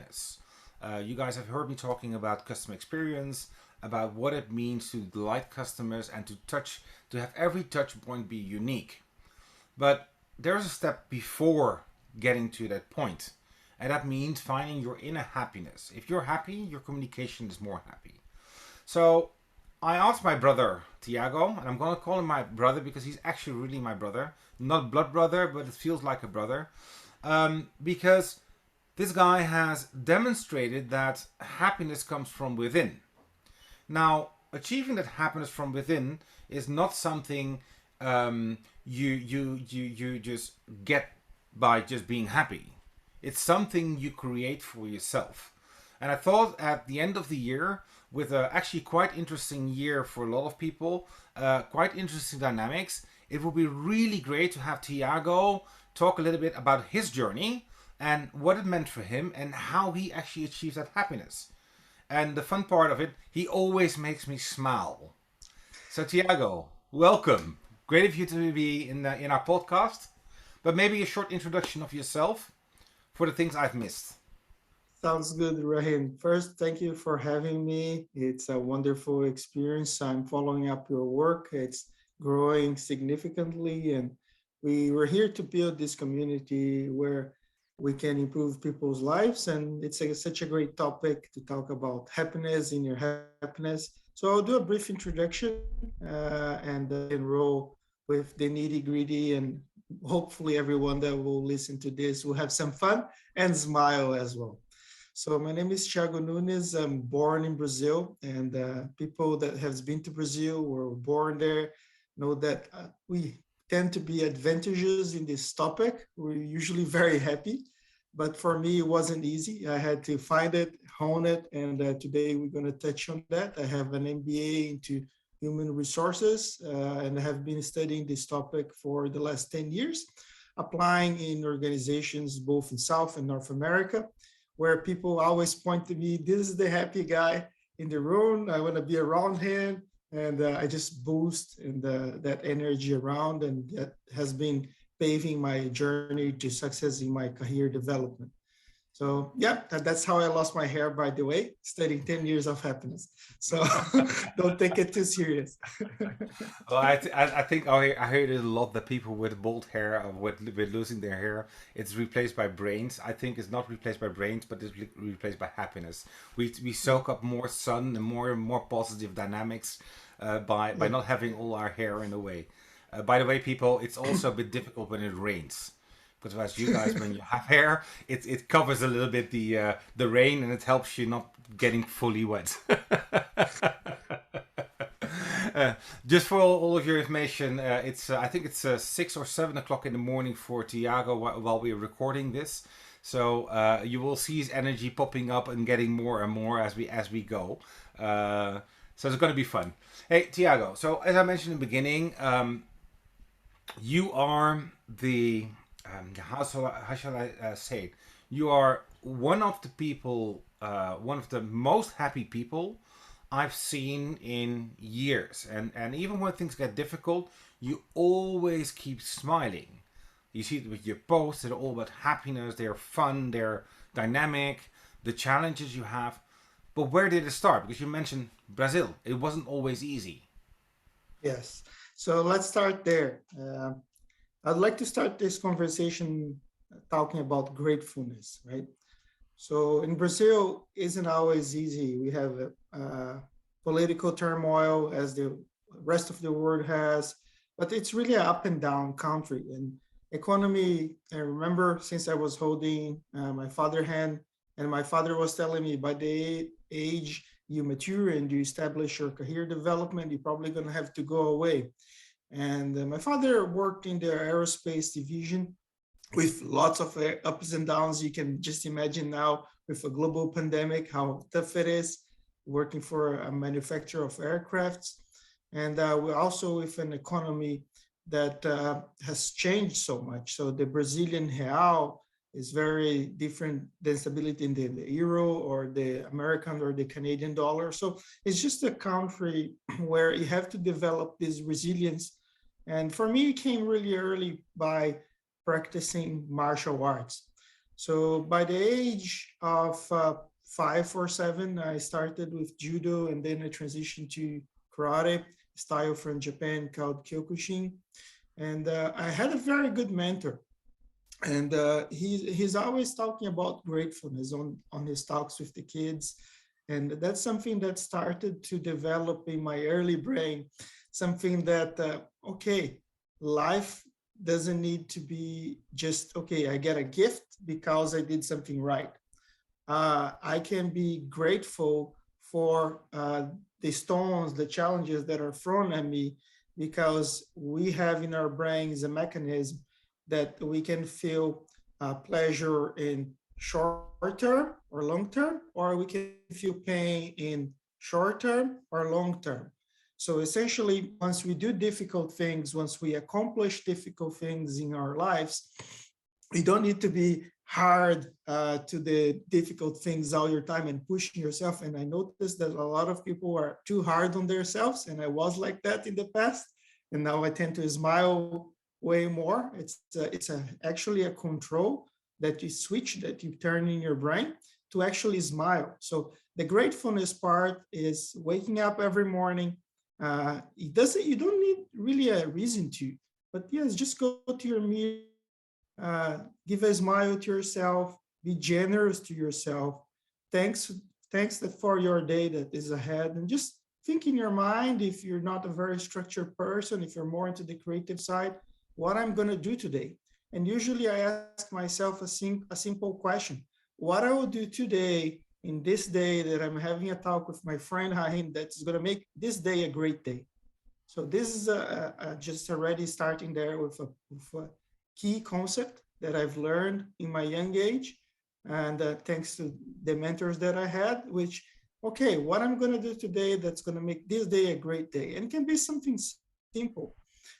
happiness. You guys have heard me talking about customer experience, about what it means to delight customers and to have every touch point be unique. But there's a step before getting to that point, and that means finding your inner happiness. If you're happy, your communication is more happy. So I asked my brother Tiago, and I'm going to call him my brother because he's actually really my brother, not blood brother, but it feels like a brother, because this guy has demonstrated that happiness comes from within. Now, achieving that happiness from within is not something you just get by just being happy. It's something you create for yourself. And I thought at the end of the year, with a actually quite interesting year for a lot of people, quite interesting dynamics, it would be really great to have Tiago talk a little bit about his journey and what it meant for him and how he actually achieved that happiness. And the fun part of it, he always makes me smile. So Tiago, welcome. Great of you to be in our podcast. But maybe a short introduction of yourself for the things I've missed. Sounds good, Rahim. First, thank you for having me. It's a wonderful experience. I'm following up your work. It's growing significantly, and we were here to build this community where we can improve people's lives. And such a great topic to talk about happiness in your happiness. So I'll do a brief introduction and enroll with the nitty gritty, and hopefully everyone that will listen to this will have some fun and smile as well. So my name is Tiago Nunes. I'm born in Brazil, and people that have been to Brazil or were born there know that we tend to be advantageous in this topic. We're usually very happy, but for me, it wasn't easy. I had to find it, hone it, and today we're going to touch on that. I have an MBA into human resources, and I have been studying this topic for the last 10 years, applying in organizations both in South and North America, where people always point to me, this is the happy guy in the room. I want to be around him. And I just boost that energy around. And that has been paving my journey to success in my career development. So yeah, that's how I lost my hair, by the way, studying 10 years of happiness. So don't take it too serious. Well, I think I heard it a lot that people with bald hair or with losing their hair, it's replaced by brains. I think it's not replaced by brains, but it's replaced by happiness. We soak up more sun and more positive dynamics by Yeah. not having all our hair in the way. By the way, people, it's also a bit difficult when it rains. Because as you guys, when you have hair, it covers a little bit the rain and it helps you not getting fully wet. Just for all of your information, it's I think it's 6 or 7 o'clock in the morning for Tiago while we're recording this. So you will see his energy popping up and getting more and more as we go. So it's going to be fun. Hey Tiago, so as I mentioned in the beginning, you are the how shall I say it? You are one of the people, one of the most happy people I've seen in years. And even when things get difficult, you always keep smiling. You see it with your posts, they're all about happiness, they're fun, they're dynamic, the challenges you have. But where did it start? Because you mentioned Brazil. It wasn't always easy. Yes. So let's start there. I'd like to start this conversation talking about gratefulness, right? So in Brazil, isn't always easy. We have political turmoil as the rest of the world has, but it's really an up and down country. And economy, I remember since I was holding my father hand, and my father was telling me by the age you mature and you establish your career development, you're probably going to have to go away. And my father worked in the aerospace division with lots of ups and downs. You can just imagine now with a global pandemic how tough it is working for a manufacturer of aircrafts. And we're also with an economy that has changed so much. So the Brazilian real is very different than stability in the euro or the American or the Canadian dollar. So it's just a country where you have to develop this resilience. And for me, it came really early by practicing martial arts. So by the age of 5 or 7, I started with judo, and then I transitioned to karate style from Japan called Kyokushin. And I had a very good mentor, and he's always talking about gratefulness on his talks with the kids, and that's something that started to develop in my early brain, something that okay, life doesn't need to be just okay, I get a gift because I did something right. I can be grateful for the stones, the challenges that are thrown at me, because we have in our brains a mechanism that we can feel pleasure in short term or long term, or we can feel pain in short term or long term. So essentially, once we do difficult things, once we accomplish difficult things in our lives, you don't need to be hard to the difficult things all your time and pushing yourself. And I noticed that a lot of people are too hard on themselves, and I was like that in the past. And now I tend to smile way more. Actually a control that you switch, that you turn in your brain to actually smile. So the gratefulness part is waking up every morning. It doesn't. You don't need really a reason to, but yes, just go to your mirror, give a smile to yourself, be generous to yourself. Thanks, thanks for your day that is ahead, and just think in your mind, if you're not a very structured person, if you're more into the creative side, what I'm going to do today. And usually I ask myself a simple question: what I will do today in this day that I'm having a talk with my friend Rahim that's going to make this day a great day. So this is just already starting there with a key concept that I've learned in my young age, and thanks to the mentors that I had. Which, okay, what I'm going to do today that's going to make this day a great day, and it can be something simple,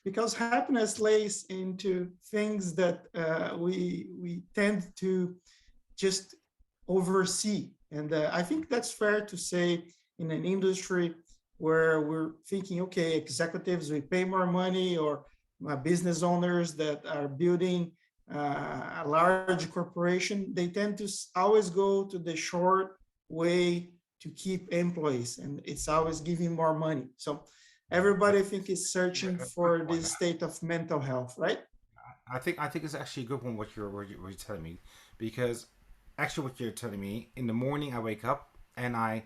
because happiness lays into things that we tend to just oversee. And I think that's fair to say in an industry where we're thinking, okay, executives, we pay more money, or business owners that are building a large corporation, they tend to always go to the short way to keep employees, and it's always giving more money. So everybody, I That's think, is searching a good for point. this state of mental health, right? I think it's actually a good one what you're telling me, because actually what you're telling me, in the morning I wake up and I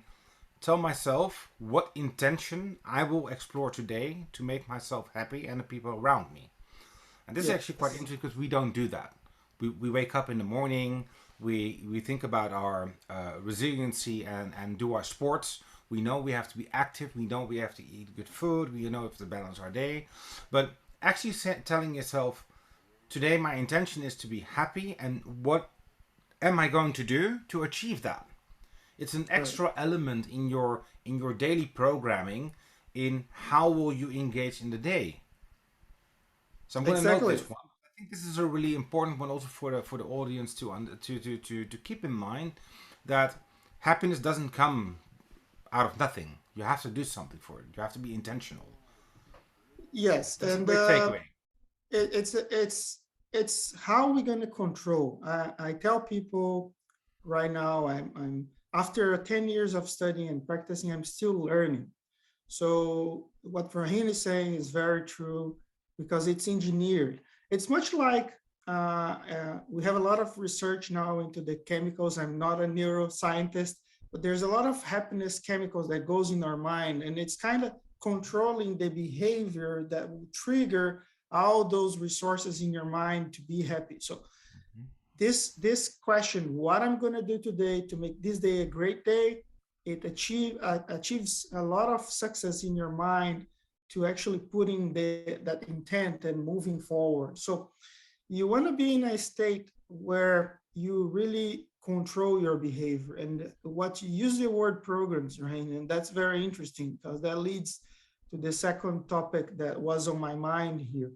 tell myself what intention I will explore today to make myself happy and the people around me. And this is actually quite Yes. interesting because we don't do that. We wake up in the morning, we think about our resiliency and do our sports. We know we have to be active, we know we have to eat good food, we know we have to balance our day. But actually telling yourself, today my intention is to be happy, and what am I going to do to achieve that? It's an Right. extra element in your daily programming in how will you engage in the day. So I'm going to note Exactly. this one. I think this is a really important one also for the audience to keep in mind that happiness doesn't come out of nothing. You have to do something for it. You have to be intentional. Yes, That's a and great takeaway. it's how we're going to control. I tell people right now, I'm after 10 years of studying and practicing, I'm still learning. So what Rahim is saying is very true, because it's engineered. It's much like we have a lot of research now into the chemicals. I'm not a neuroscientist, but there's a lot of happiness chemicals that goes in our mind, and it's kind of controlling the behavior that will trigger all those resources in your mind to be happy. So this question, what I'm going to do today to make this day a great day, it achieves a lot of success in your mind to actually putting that intent and moving forward. So you want to be in a state where you really control your behavior. And what you use the word programs, right? And that's very interesting, because that leads to the second topic that was on my mind here.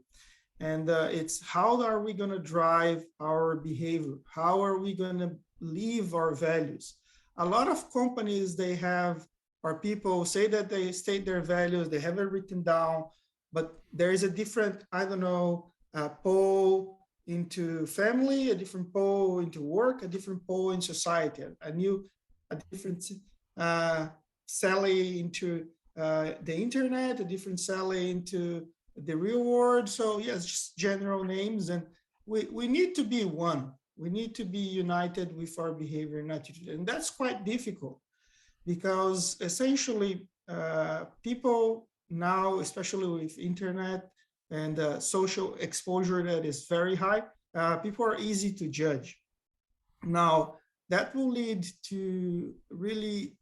And it's how are we going to drive our behavior? How are we going to live our values? A lot of companies, they have, or people say that they state their values, they have it written down, but there is a different, I don't know, poll into family, a different pole into work, a different pole in society, a different uh, Sally into the internet, a different Sally into the real world. So yes, just general names, and we need to be one. We need to be united with our behavior and attitude, and that's quite difficult because essentially people now, especially with internet and social exposure that is very high, people are easy to judge. Now, that will lead to really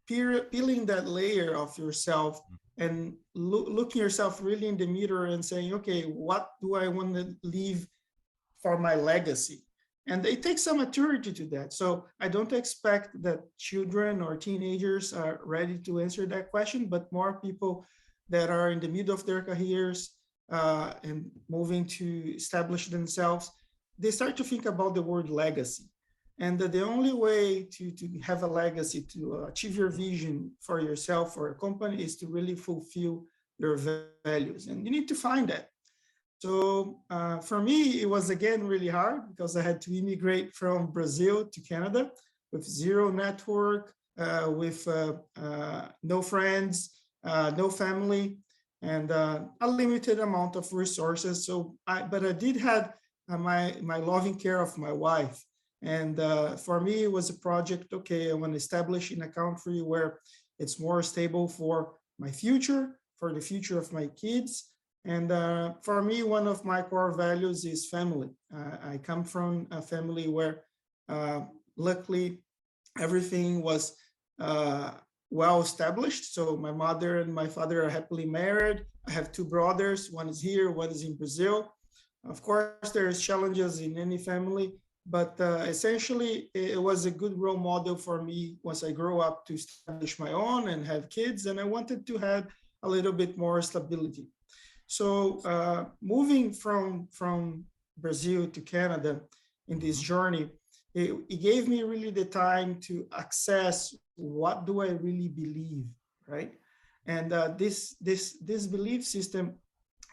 peeling that layer of yourself and looking yourself really in the mirror and saying, okay, what do I want to leave for my legacy? And it takes some maturity to that. So I don't expect that children or teenagers are ready to answer that question, but more people that are in the middle of their careers and moving to establish themselves, they start to think about the word legacy. And the only way to have a legacy, to achieve your vision for yourself or a company, is to really fulfill your values. And you need to find that. So for me, it was again really hard because I had to immigrate from Brazil to Canada with zero network, with no friends, no family, and a limited amount of resources. So, but I did have my loving care of my wife. And for me, it was a project. Okay, I want to establish in a country where it's more stable for my future, for the future of my kids. And for me, one of my core values is family. I come from a family where, luckily, everything was well established. So my mother and my father are happily married. I have two brothers. One is here, one is in Brazil. Of course, there's challenges in any family, but essentially, it was a good role model for me once I grow up to establish my own and have kids. And I wanted to have a little bit more stability. So moving from Brazil to Canada in this journey, it gave me really the time to access what do I really believe, right? And this belief system,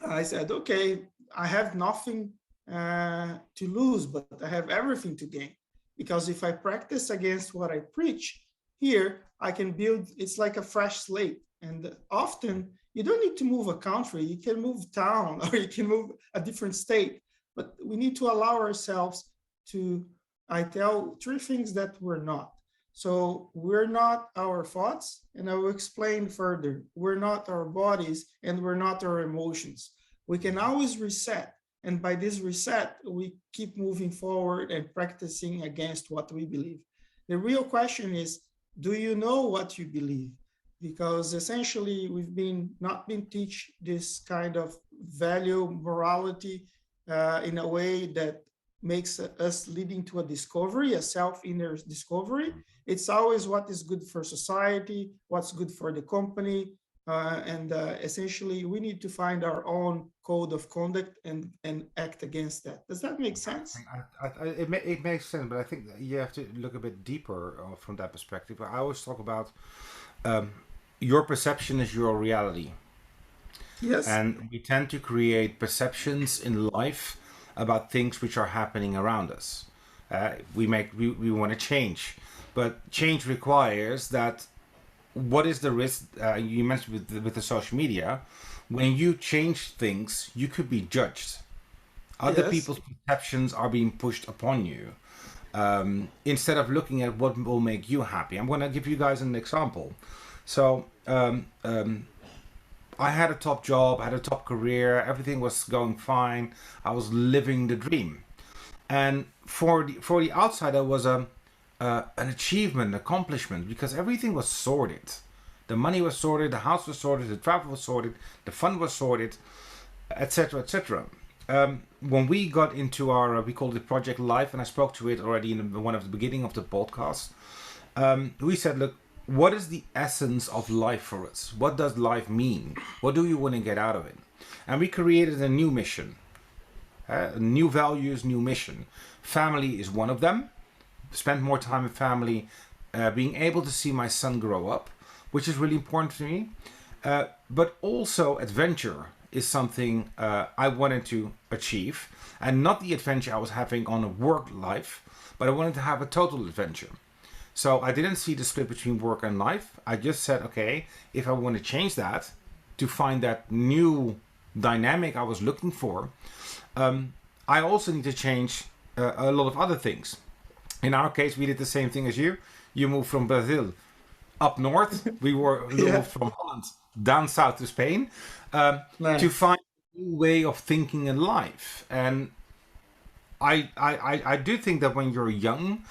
I said, okay, I have nothing to lose, but I have everything to gain, because if I practice against what I preach here, I can build. It's like a fresh slate, and often you don't need to move a country. You can move town or you can move a different state, but we need to allow ourselves to, I tell three things that we're not. So we're not our thoughts, and I will explain further. We're not our bodies, and we're not our emotions. We can always reset. And by this reset, we keep moving forward and practicing against what we believe. The real question is, do you know what you believe? Because essentially we've not been taught this kind of value, morality in a way that makes us leading to a discovery, a self-inner discovery. It's always what is good for society, what's good for the company, and essentially we need to find our own code of conduct and act against that. Does that make sense? It makes sense, but I think that you have to look a bit deeper from that perspective. I always talk about your perception is your reality. Yes. And we tend to create perceptions in life about things which are happening around us. We want to change, but change requires that. What is the risk you mentioned with the social media? When you change things, you could be judged. Other Yes. people's perceptions are being pushed upon you. Instead of looking at what will make you happy. I'm going to give you guys an example. So I had a top job, I had a top career, everything was going fine. I was living the dream, and for the outsider was an achievement, accomplishment, because everything was sorted. The money was sorted, the house was sorted, the travel was sorted, the fun was sorted, etc., etc. When we got into our, we called it Project Life, and I spoke to it already in one of the beginning of the podcast. We said, look, what is the essence of life for us? What does life mean? What do you want to get out of it? And we created a new mission, new values, new mission. Family is one of them. Spend more time with family, being able to see my son grow up, which is really important to me. But also adventure. is something I wanted to achieve, and not the adventure I was having on a work life, but I wanted to have a total adventure. So I didn't see the split between work and life. I just said, okay, if I want to change that to find that new dynamic I was looking for, I also need to change a lot of other things. In our case, we did the same thing as you. You moved from Brazil up north. We moved from Holland down south to Spain Nice. to find a new way of thinking in life. And I do think that when you're young,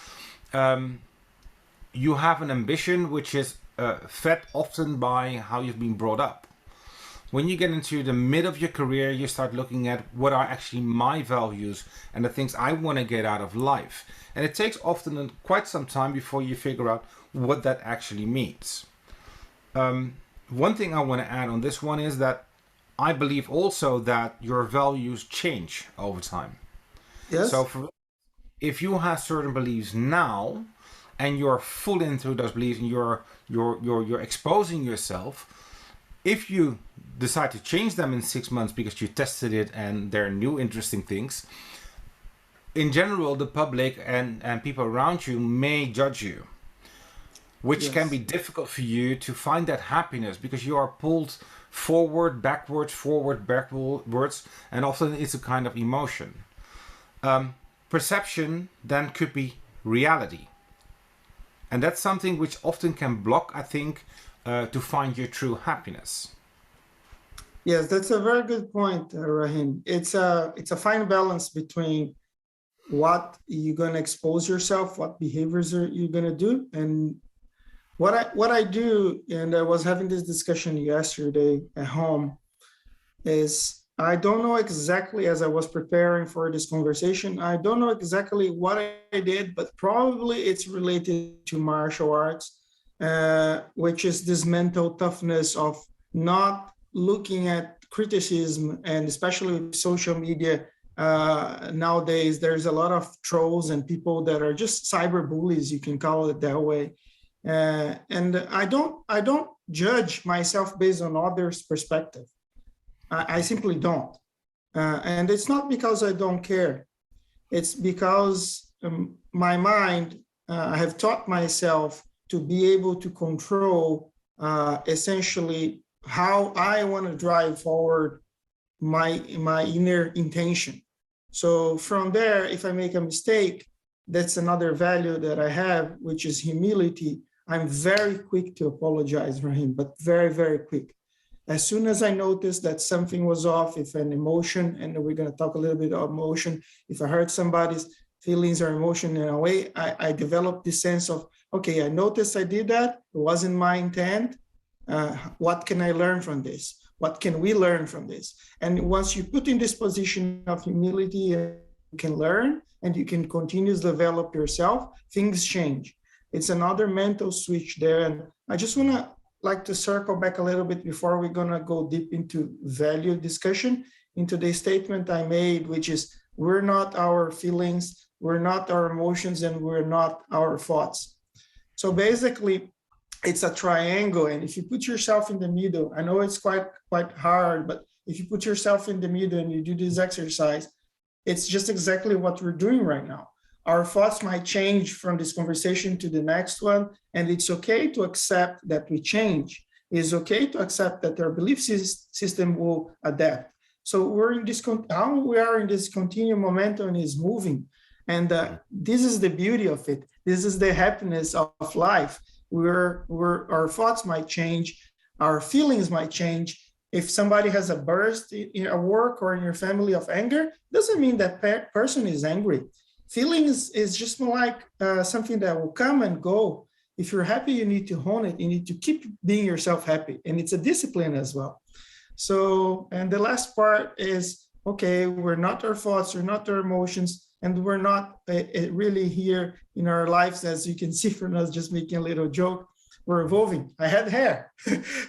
you have an ambition which is fed often by how you've been brought up. When you get into the mid of your career, you start looking at what are actually my values and the things I want to get out of life. And it takes often quite some time before you figure out what that actually means. One thing I want to add on this one is that I believe also that your values change over time. Yes. So if you have certain beliefs now and you're full into those beliefs and you're exposing yourself, if you decide to change them in 6 months because you tested it and there are new interesting things, in general, the public and people around you may judge you, which can be difficult for you to find that happiness because you are pulled forward, backwards, and often it's a kind of emotion. Perception then could be reality. And that's something which often can block, I think, to find your true happiness. Yes, that's a very good point, Rahim. It's a fine balance between what you're going to expose yourself, what behaviors you're going to do, and what I do. And I was having this discussion yesterday at home. Is I don't know exactly, as I was preparing for this conversation, I don't know exactly what I did, but probably it's related to martial arts, which is this mental toughness of not looking at criticism, and especially with social media. Nowadays, there's a lot of trolls and people that are just cyber bullies, you can call it that way. And I don't judge myself based on others' perspective. I simply don't. And it's not because I don't care. It's because my mind, I have taught myself to be able to control essentially how I want to drive forward my inner intention. So from there, if I make a mistake, that's another value that I have, which is humility. I'm very quick to apologize for him, but very, very quick. As soon as I notice that something was off, if an emotion, and we're going to talk a little bit about emotion, if I hurt somebody's feelings or emotion in a way, I develop this sense of, okay, I noticed I did that. It wasn't my intent. What can I learn from this? What can we learn from this? And once you put in this position of humility, you can learn and you can continuously develop yourself, things change. It's another mental switch there. And I just want to like to circle back a little bit before we're going to go deep into value discussion, into the statement I made, which is we're not our feelings, we're not our emotions, and we're not our thoughts. So basically, it's a triangle. And if you put yourself in the middle, I know it's quite hard, but if you put yourself in the middle and you do this exercise, it's just exactly what we're doing right now. Our thoughts might change from this conversation to the next one, and it's okay to accept that we change. It's okay to accept that our belief system will adapt. So we're in this, how we are in this continuum momentum is moving. And this is the beauty of it. This is the happiness of life. Our thoughts might change, our feelings might change. If somebody has a burst in a work or in your family of anger, doesn't mean that person is angry. Feelings is just like something that will come and go. If you're happy, you need to hone it. You need to keep being yourself happy. And it's a discipline as well. So, and the last part is, okay, we're not our thoughts, we're not our emotions, and we're not really here in our lives, as you can see from us just making a little joke, we're evolving. I had hair,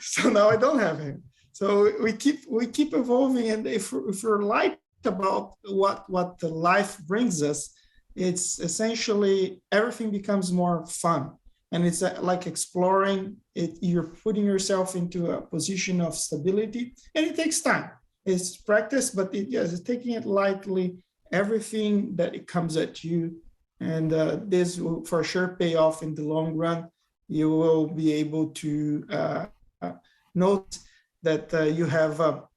so now I don't have hair. So we keep evolving, and if we're light about what the life brings us, it's essentially everything becomes more fun. And it's like exploring it. You're putting yourself into a position of stability, and it takes time. It's practice, but yes, it's taking it lightly, everything that it comes at you. And this will for sure pay off in the long run. You will be able to note that you have a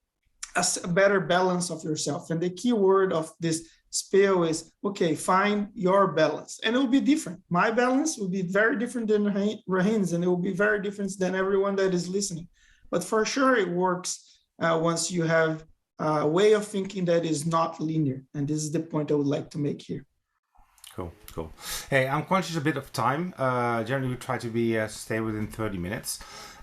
better balance of yourself. And the key word of this spiel is, okay, find your balance. And it will be different. My balance will be very different than Rahim's, and it will be very different than everyone that is listening. But for sure, it works once you have a way of thinking that is not linear. And this is the point I would like to make here. Cool. Hey, I'm conscious a bit of time. Generally, we try to stay within 30 minutes.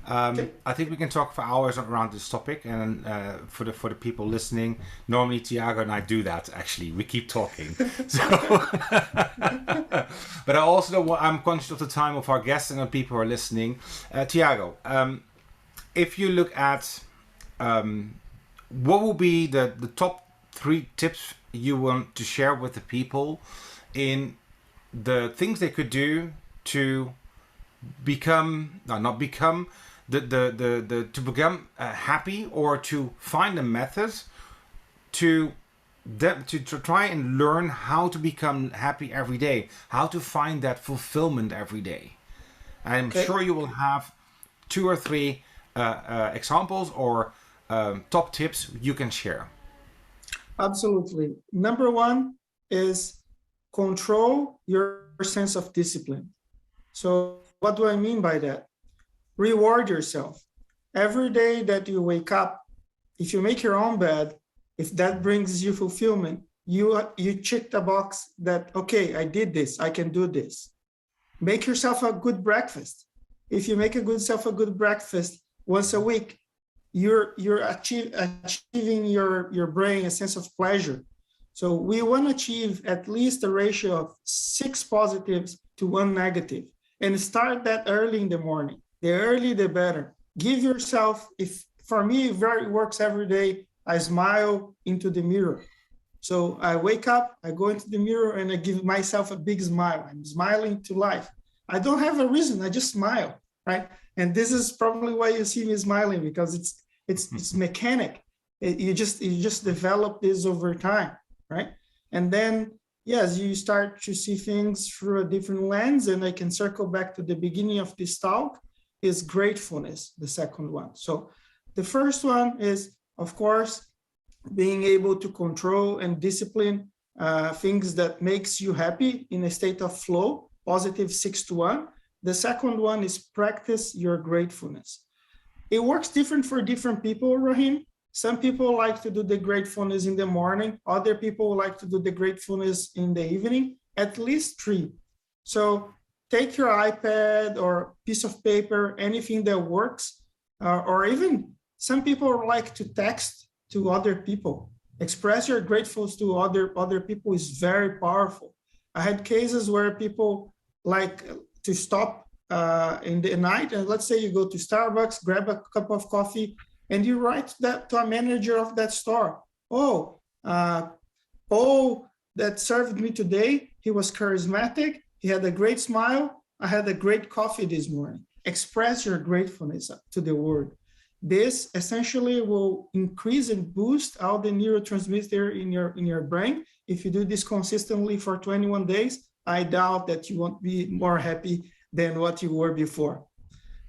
Okay. I think we can talk for hours around this topic, and for the people listening, normally Tiago and I do that. Actually, we keep talking. But I also I'm conscious of the time of our guests and the people who are listening. Tiago, if you look at what will be the top 3 tips you want to share with the people in the things they could do to become happy, or to find a method to try and learn how to become happy every day, how to find that fulfillment every day. I'm sure you will have 2 or 3 examples or top tips you can share. Absolutely. Number 1 is control your sense of discipline. So what do I mean by that? Reward yourself. Every day that you wake up, if you make your own bed, if that brings you fulfillment, you check the box that, okay, I did this, I can do this. Make yourself a good breakfast. If you make a good breakfast once a week, you're achieving your brain a sense of pleasure. So we want to achieve at least a ratio of 6 positives to 1 negative, and start that early in the morning. The early, the better. Give yourself, for me, it works every day. I smile into the mirror. So I wake up, I go into the mirror, and I give myself a big smile. I'm smiling to life. I don't have a reason. I just smile, right? And this is probably why you see me smiling, because it's mechanic. You just develop this over time, right? And then, yes, you start to see things through a different lens, and I can circle back to the beginning of this talk, is gratefulness, the second one. So the first one is, of course, being able to control and discipline things that makes you happy in a state of flow, positive 6 to 1. The second one is practice your gratefulness. It works different for different people, Rahim. Some people like to do the gratefulness in the morning. Other people like to do the gratefulness in the evening, at least 3. So take your iPad or piece of paper, anything that works, or even some people like to text to other people. Express your gratefulness to other people is very powerful. I had cases where people like to stop in the night, and let's say you go to Starbucks, grab a cup of coffee, and you write that to a manager of that store. Oh, Paul that served me today, he was charismatic, he had a great smile, I had a great coffee this morning. Express your gratefulness to the world. This essentially will increase and boost all the neurotransmitter in your brain. If you do this consistently for 21 days, I doubt that you won't be more happy than what you were before.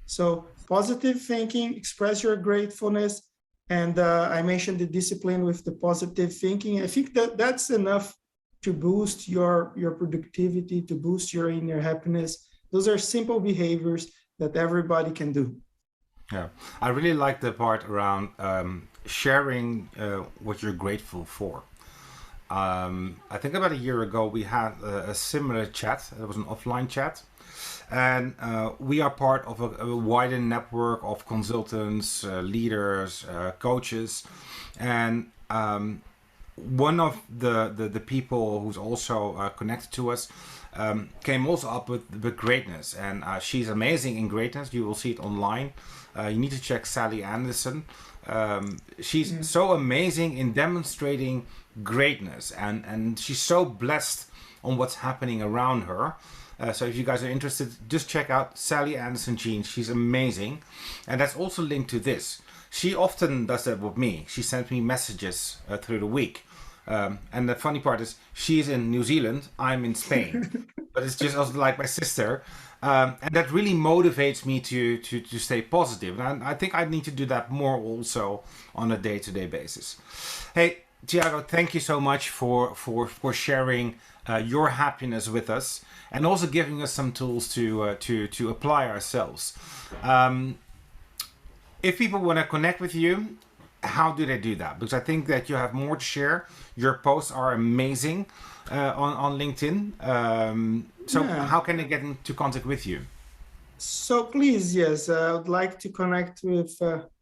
So positive thinking, express your gratefulness, and I mentioned the discipline with the positive thinking. I think that's enough to boost your productivity, to boost your inner happiness. Those are simple behaviors that everybody can do. Yeah, I really like the part around sharing what you're grateful for. I think about a year ago we had a similar chat. It was an offline chat. And we are part of a wider network of consultants, leaders, coaches. And one of the people who's also connected to us came also up with greatness. And she's amazing in greatness. You will see it online. You need to check Sally Anderson. She's so amazing in demonstrating greatness. And she's so blessed on what's happening around her. So if you guys are interested, just check out Sally Anderson Jean. She's amazing. And that's also linked to this. she often does that with me. She sends me messages through the week. And the funny part is she's in New Zealand, I'm in Spain. But it's just also like my sister. And that really motivates me to stay positive. And I think I need to do that more also on a day-to-day basis. Hey, Tiago, thank you so much for sharing your happiness with us and also giving us some tools to apply ourselves. If people want to connect with you, how do they do that? Because I think that you have more to share. Your posts are amazing on LinkedIn. How can they get into contact with you? So please, yes, I would like to connect with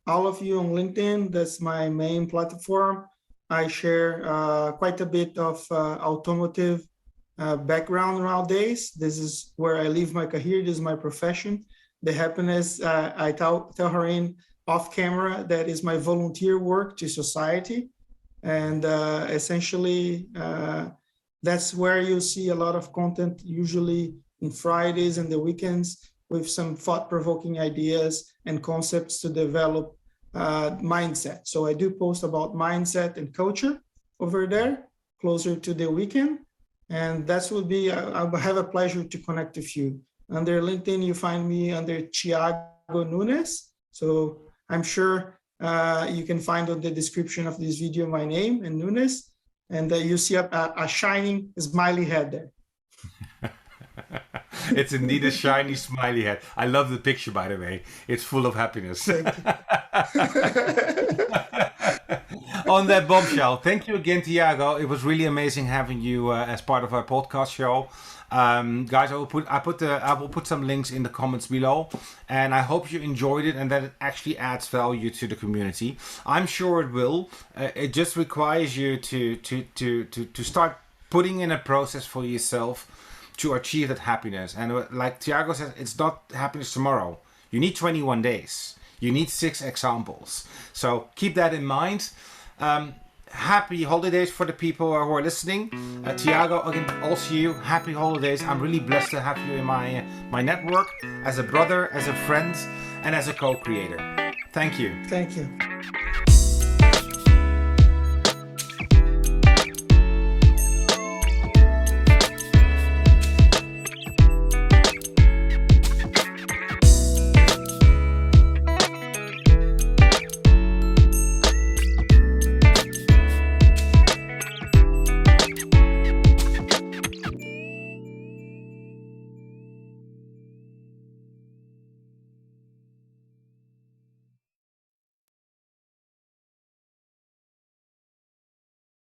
all of you on LinkedIn. That's my main platform. I share quite a bit of automotive background nowadays. This is where I live my career. This is my profession. The happiness, I tell Rahim off camera, that is my volunteer work to society. And essentially, that's where you see a lot of content, usually in Fridays and the weekends, with some thought-provoking ideas and concepts to develop mindset. So I do post about mindset and culture over there, closer to the weekend. And that would be, I have a pleasure to connect with you. Under LinkedIn, you find me under Tiago Nunes. So I'm sure you can find on the description of this video my name and Nunes. And you see a shining smiley head there. It's indeed a shiny smiley head. I love the picture, by the way. It's full of happiness. On that bombshell, thank you again, Tiago. It was really amazing having you as part of our podcast show. Guys, I will put some links in the comments below, and I hope you enjoyed it and that it actually adds value to the community. I'm sure it will. It just requires you to start putting in a process for yourself to achieve that happiness. And like Tiago says, it's not happiness tomorrow. You need 21 days. You need 6 examples. So keep that in mind. Happy holidays for the people who are listening. Tiago, again, also you, happy holidays. I'm really blessed to have you in my network as a brother, as a friend, and as a co-creator. Thank you. Thank you.